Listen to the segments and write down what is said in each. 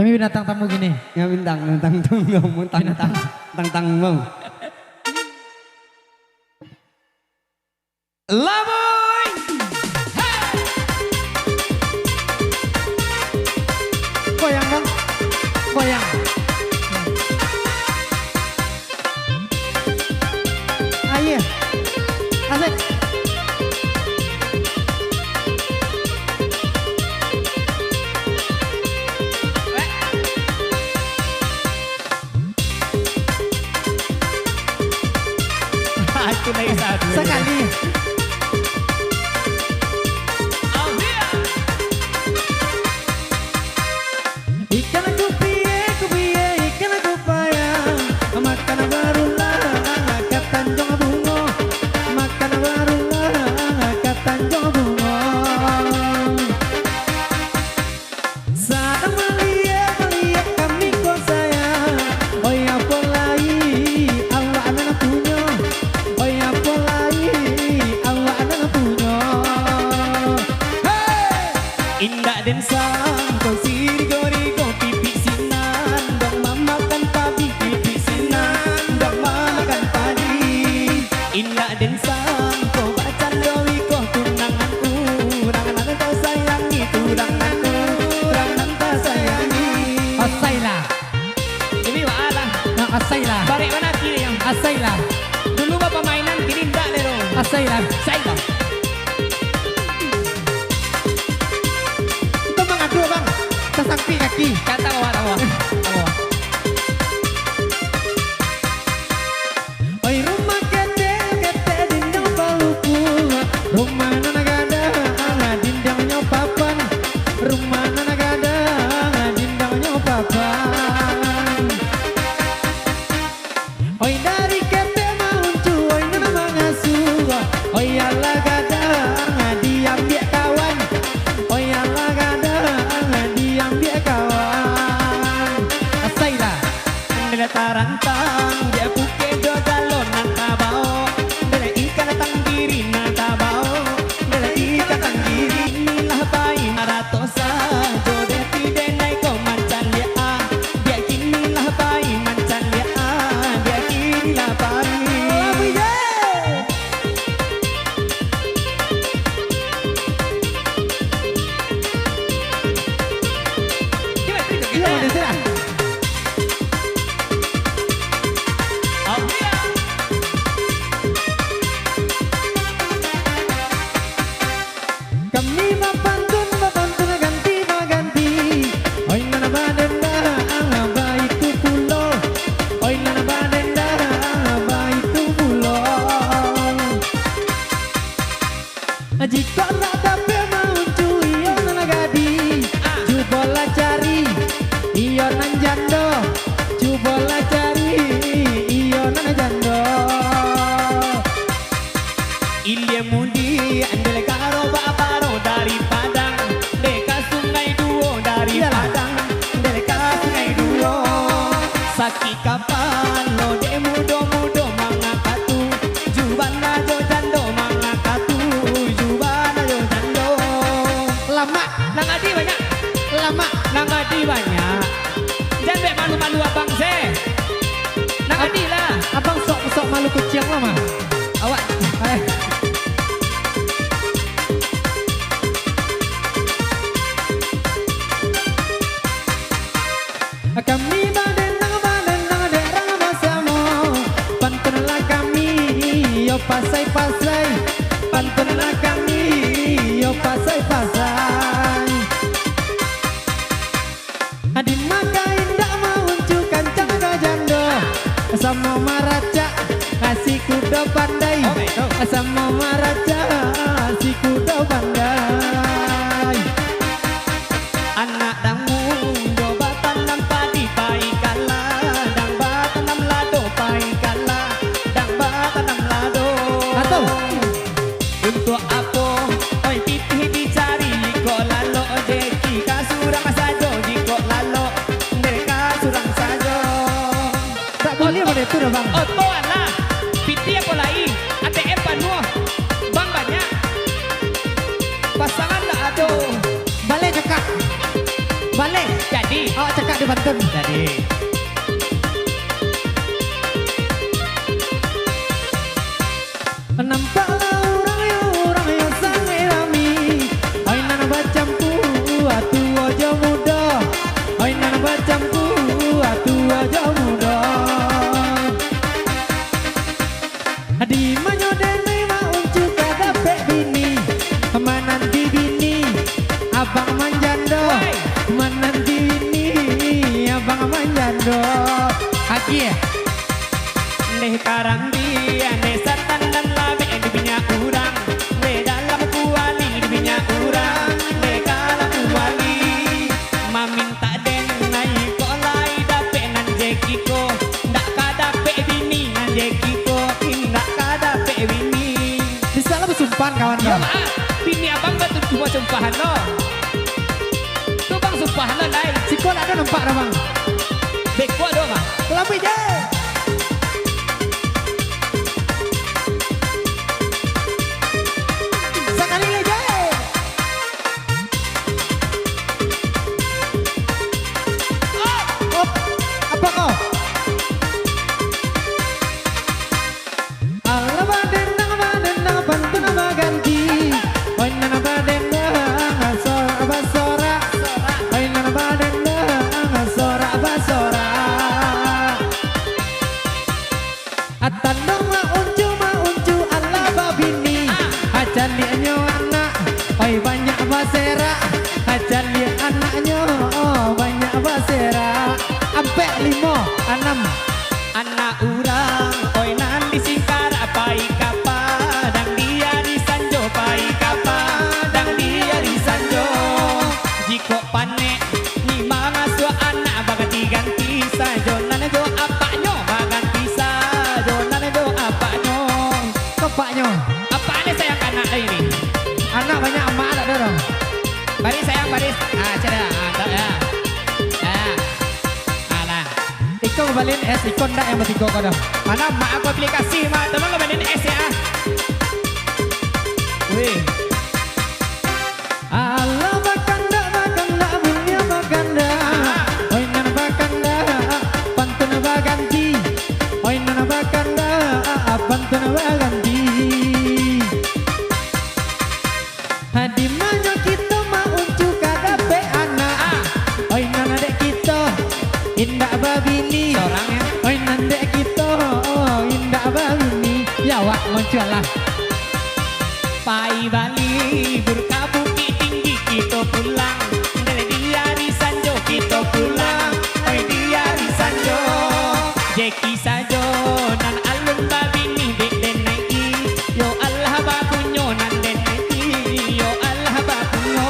Kami binatang tamu gini. Ya bintang tunggu, tang mau. Lamoy. Goyang dong. Goyang. Ayo. Asik. Itu lagi satu. Sekali. Ikan aku piye, ikan aku payah. Makan barulah, kat tanjung bungo. Makan barulah, kat tanjung bungo. Sedang melihat kami kau sayang. Oh ya polai, Allah anak punya. Oh ya polai, Allah anak punya. Hey! Indah dan sang kau sirigo-rigo pipi sinan. Dong mama kan papi pipi sinan. Dong mama kan padi. Indah dan sang kau bacan dowi kau tunanganku. Rangan tak sayangi tunanganku. Rangan tak sayangi. Asailah, Ini wala. asailah, Balik mana kiri yang asailah, dulu bapak mainan kini tak lero. asailah. Saya Itu mengadu bang, kesangpi kaki. kata bawa. Oi rumah kete dindang paluku. Rumah nanagada dindangnya papan. Rumah nanagada dindangnya papan. Oi dari kete mauncu, oi nana mangasuh. Oi ala gada diambil kawan. Oi ala gada diambil kawan. Asailah. Nila tarantang dia puke do dalonan tabao. Nila ikan datang diri na tabao. Nila ikan datang diri nilah bayi maratosa. Jode tide nai ko mancan dia ah. Dia kini lah bayi mancan dia ah. Dia kini lah bayi. Iya, udah serah. Oh iya. Kami bapantun ganti. Oi nana badenda aba itu pulo. Oi nana badenda aba itu pulo. Jika rada pe mau cuy nana gadi. Cubola cari iyo nan jando. Cubola cari iyo nan jando. Ilya mudi andel karo babaro dari Padang. Deka sungai duo dari Iyalah. Padang. Deka sungai duo. Saki kapan lo de mudo mangakatu. Jubana jo jando mangakatu. Jubana jo jando. Lama, Nangadi banyak. lama. Nangadi banyak. Jangan be malu-malu abang se. Nangadi lah. Abang sok malu kucing lama. Awak. Kami badendang derang bersama. Pantunlah kami yo pasai. Pantunlah kami yo pasai. Adin maka indah mau uncukan cangga jando. Sama maraca kasih kuda pandai. Sama maraca kasih kuda pandai. Anak dangu do batanam padi pai kala. Dang batanam lado pai kala. Dang batanam lado. Atau Untuk apa? Oi titih dicari kok lalo jeki kasurang sajo jiko lalo. Mereka surang sajo. tak boleh pada itu dah bang. Oh tuan lah. Piti apa lagi? ATM penuh. Bang banyak. Pasangan lah aduh. Balik cakap. Balik. Jadi Awak cakap pantun. Jadi Nampaklah orang yo sange rami. Oi nana bacamku atu aja muda. Oi nana bacamku atu aja muda. Di manyodene mau uncu kadape bini. Menanti bini abang manjando. Menanti bini abang manjando. Aki ya. Nih karang dia, nih setan dan labe di minyak urang. Nih dalam kuali di minyak urang. Nih kalah kuali, maminta den naik kolai dape nan jekiko. Ndak kadape bini nan jekiko, ndak kadape bini. Di sana bersumpan kawan Yo kawan. bini abang betul cuma sumpahan lo. Tuh bang sumpahan lo naik. Si kau ada nampak dah bang. Beko do mah. Kelapa je. Sekali lagi. Oh, apa kau? Allah badendang pantun ganti. Oi nana badendang sora basora. Oi nana badendang sora basora. Atandong ma uncu Allah babini. Ajan dia anak, oi banyak basera. Ajan dia anaknya, oh banyak basera. Ampe 5, 6. Anak urang, oi nan disingkar pai kapa, dang dia di sanjo pai kapa, dang dia di sanjo. Jiko pane, ni manga sua anak bagati ganti sajo, nana jo apanya baganti sajo, nana jo apanya. Kepaknya, Apa ane sayang anak ini? anak banyak emak ada dorong. Baris sayang baris, cerah, tak ya. Alah. Iko ngebalin es, Iko ndak yang bertiga kau dah. Mana mak aku aplikasi mak teman lo mainin es ya. Wih, Allah bakanda bunyi bakanda. Oi nana bakanda, pantun baganti. Oi nana bakanda, pantun baganti. Hadi mana kita mau uncu kadape anak. Oi nana dek kita, indah babini. seorang ya. Oi nanda kita, indah babini. Ya wak muncul lah. Pai Bali berkabuki tinggi kita pulang. Dari dia di Sanjo kita pulang. Oi dia di Sanjo. Jeki sajo nan alun babini dek denai. Yo Allah bakunyo nan denai. Yo Allah bakunyo.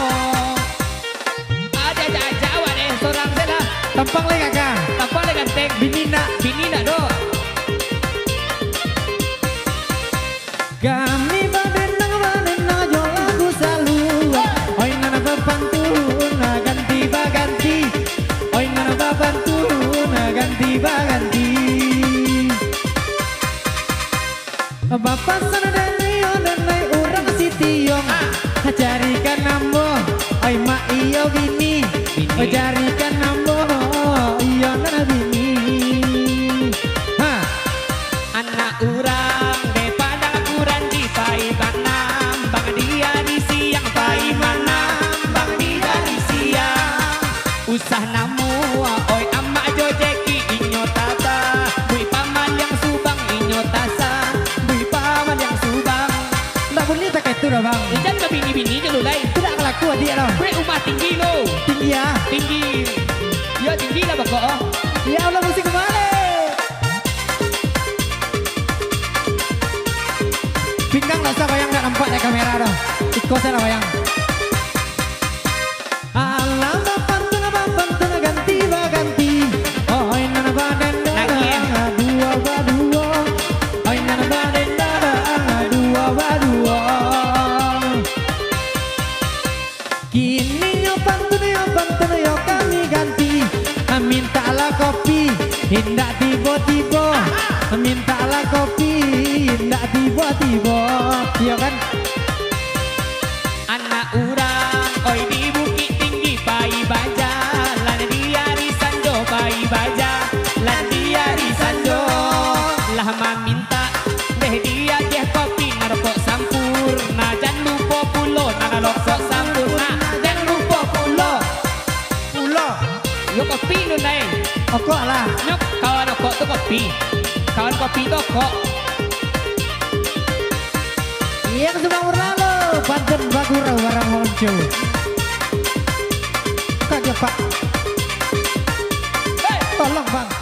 Ada Jawa deh seorang saya lah. Tampang lagi kakak. Tampang le ganteng. Bini nak. Bini nak do. Kami badenang jo lagu selalu. Oi nana bapantun ganti baganti. Oi nana bapantun ganti baganti. Bapak sana denio denai orang sitiong. Carikan nambo. Oi mak iyo bini. Bini. Carikan nambo. Iyo nana bini. Ha. Anak urang de padang kurang di pai banam. Bang dia di siang pai mana. Bang dia di siang. Usah namu oi amak jo jeki inyo tata. Bui paman yang subang inyo tasa. Bui paman yang subang. Tak boleh tak itu dah bang. Jangan ke bini-bini je lu lain. Tidak kelakuan dia dah. Gue rumah tinggi lo. Tinggi ya. Tinggi. Ya tinggi lah bako. Ya Allah musik kembali. Pinggang rasa bayang nggak nampak ya kamera dah. Ikut saya bayang. Allah pantun ganti baganti. Oh nana badenda dua badua. Oh nana badenda dua badua. Kini yo pantun yo kami ganti. Mintalah kopi, hindak tiba-tiba. Mintalah kopi, hindak tiba-tiba. Iya kan? Anak urang oi di bukit tinggi pai bajalan dia di Sanjo minta deh dia kopi ngerokok sampurna jangan lupa pulo nana rokok sampurna jangan lupa pulo yo kopi lu nai Oko lah. nyok kawan rokok tuh kopi kawan kopi tuh kok Yang sedang berlalu Banten Bagura Warang Monco. Kagak Pak. hey! Tolong Bang.